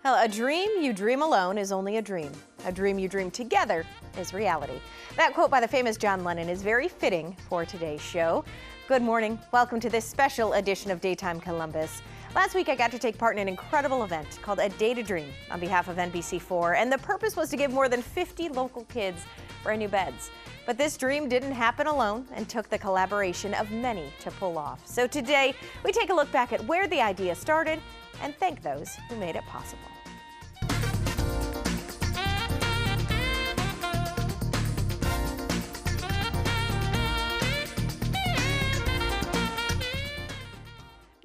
Well, a dream you dream alone is only a dream. A dream you dream together is reality. That quote by the famous John Lennon is very fitting for today's show. Good morning. Welcome to this special edition of Daytime Columbus. Last week, I got to take part in an incredible event called A Day to Dream on behalf of NBC4, and the purpose was to give more than 50 local kids brand new beds. But this dream didn't happen alone and took the collaboration of many to pull off. So today, we take a look back at where the idea started and thank those who made it possible.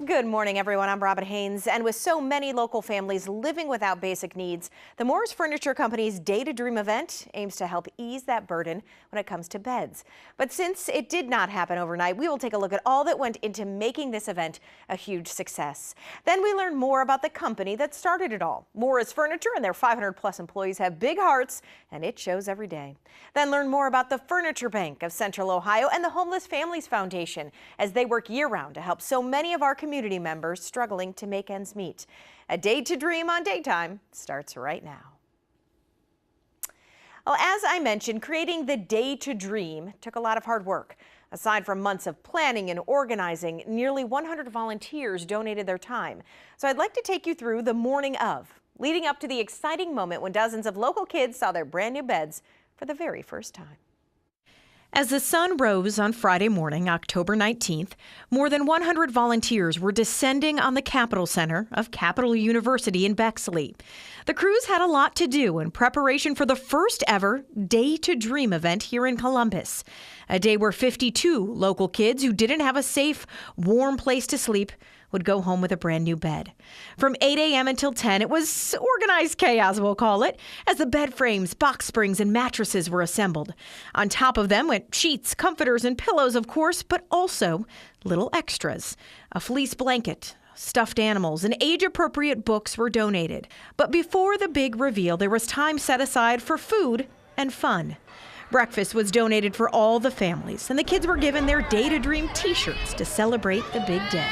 Good morning, everyone. I'm Robin Haynes, and with so many local families living without basic needs, the Morris Furniture Company's Day to Dream event aims to help ease that burden when it comes to beds. But since it did not happen overnight, we will take a look at all that went into making this event a huge success. Then we learn more about the company that started it all. Morris Furniture and their 500-plus employees have big hearts, and it shows every day. Then learn more about the Furniture Bank of Central Ohio and the Homeless Families Foundation as they work year-round to help so many of our community members struggling to make ends meet. A Day to Dream on Daytime starts right now. Well, as I mentioned, creating the Day to Dream took a lot of hard work. Aside from months of planning and organizing, nearly 100 volunteers donated their time. So I'd like to take you through the morning of, leading up to the exciting moment when dozens of local kids saw their brand new beds for the very first time. As the sun rose on Friday morning, October 19th, more than 100 volunteers were descending on the Capitol Center of Capital University in Bexley. The crews had a lot to do in preparation for the first ever Day to Dream event here in Columbus. A day where 52 local kids who didn't have a safe, warm place to sleep would go home with a brand new bed. From 8 a.m. until 10, it was organized chaos, we'll call it, as the bed frames, box springs, and mattresses were assembled. On top of them went sheets, comforters, and pillows, of course, but also little extras. A fleece blanket, stuffed animals, and age-appropriate books were donated. But before the big reveal, there was time set aside for food and fun. Breakfast was donated for all the families, and the kids were given their Day to Dream t-shirts to celebrate the big day.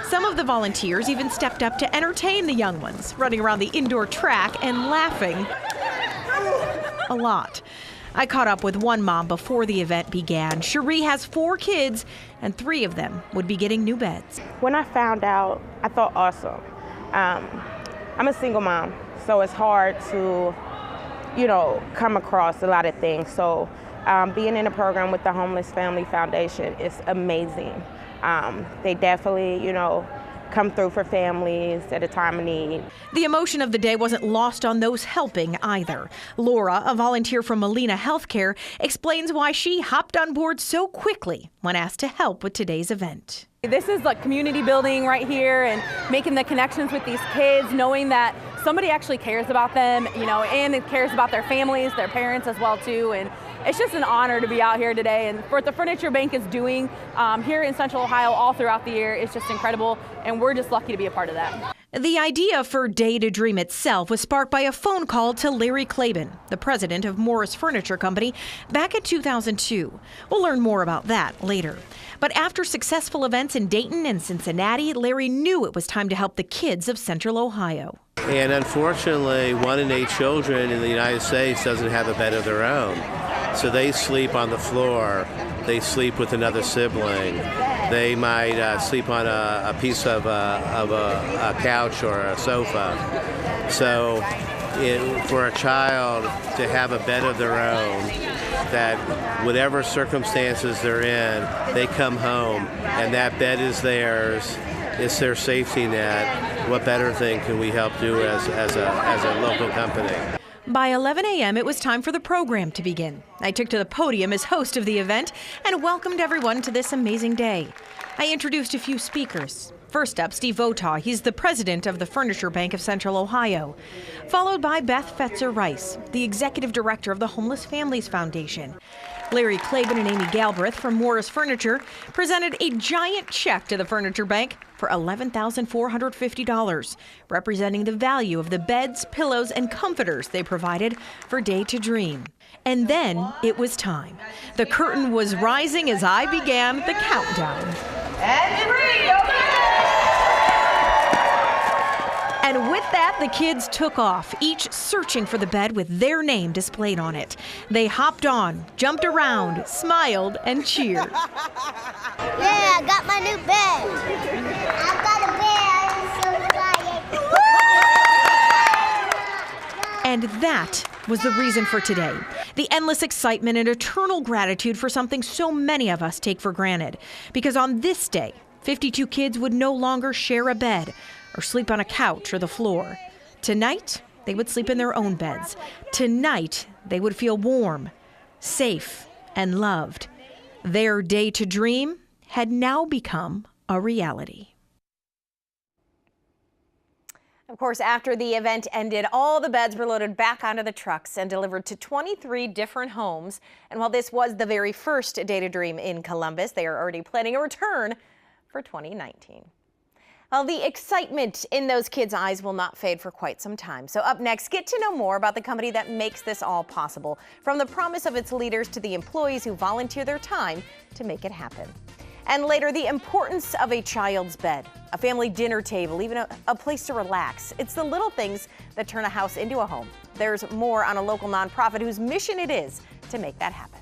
Some of the volunteers even stepped up to entertain the young ones, running around the indoor track and laughing a lot. I caught up with one mom before the event began. Cherie has 4 kids, and 3 of them would be getting new beds. When I found out, I thought awesome. I'm a single mom, so it's hard to, come across a lot of things. So being in a program with the Homeless Family Foundation is amazing. They definitely, come through for families at a time of need. The emotion of the day wasn't lost on those helping either. Laura, a volunteer from Molina Healthcare, explains why she hopped on board so quickly when asked to help with today's event. This is like community building right here and making the connections with these kids, knowing that somebody actually cares about them, and it cares about their families, their parents as well too. And it's just an honor to be out here today, and what the Furniture Bank is doing here in Central Ohio all throughout the year is just incredible, and we're just lucky to be a part of that. The idea for Day to Dream itself was sparked by a phone call to Larry Klaben, the president of Morris Furniture Company, back in 2002. We'll learn more about that later. But after successful events in Dayton and Cincinnati, Larry knew it was time to help the kids of Central Ohio. And unfortunately, 1 in 8 children in the United States doesn't have a bed of their own. So they sleep on the floor, they sleep with another sibling, they might sleep on a piece of a couch or a sofa. So for a child to have a bed of their own, that whatever circumstances they're in, they come home and that bed is theirs, it's their safety net. What better thing can we help do as a local company? By 11 a.m., it was time for the program to begin. I took to the podium as host of the event and welcomed everyone to this amazing day. I introduced a few speakers. First up, Steve Votaw. He's the president of the Furniture Bank of Central Ohio. Followed by Beth Fetzer-Rice, the executive director of the Homeless Families Foundation. Larry Klaben and Amy Galbraith from Morris Furniture presented a giant check to the Furniture Bank for $11,450, representing the value of the beds, pillows, and comforters they provided for Day to Dream. And then it was time. The curtain was rising as I began the countdown. And 3, go! And with that, the kids took off, each searching for the bed with their name displayed on it. They hopped on, jumped around, smiled, and cheered. Yeah, I got my new bed. I got a bed. I'm so excited. And that was the reason for today. The endless excitement and eternal gratitude for something so many of us take for granted. Because on this day, 52 kids would no longer share a bed or sleep on a couch or the floor. Tonight, they would sleep in their own beds. Tonight, they would feel warm, safe, and loved. Their day to dream had now become a reality. Of course, after the event ended, all the beds were loaded back onto the trucks and delivered to 23 different homes. And while this was the very first Day to Dream in Columbus, they are already planning a return for 2019. Well, the excitement in those kids' eyes will not fade for quite some time. So up next, get to know more about the company that makes this all possible, from the promise of its leaders to the employees who volunteer their time to make it happen. And later, the importance of a child's bed, a family dinner table, even a place to relax. It's the little things that turn a house into a home. There's more on a local nonprofit whose mission it is to make that happen.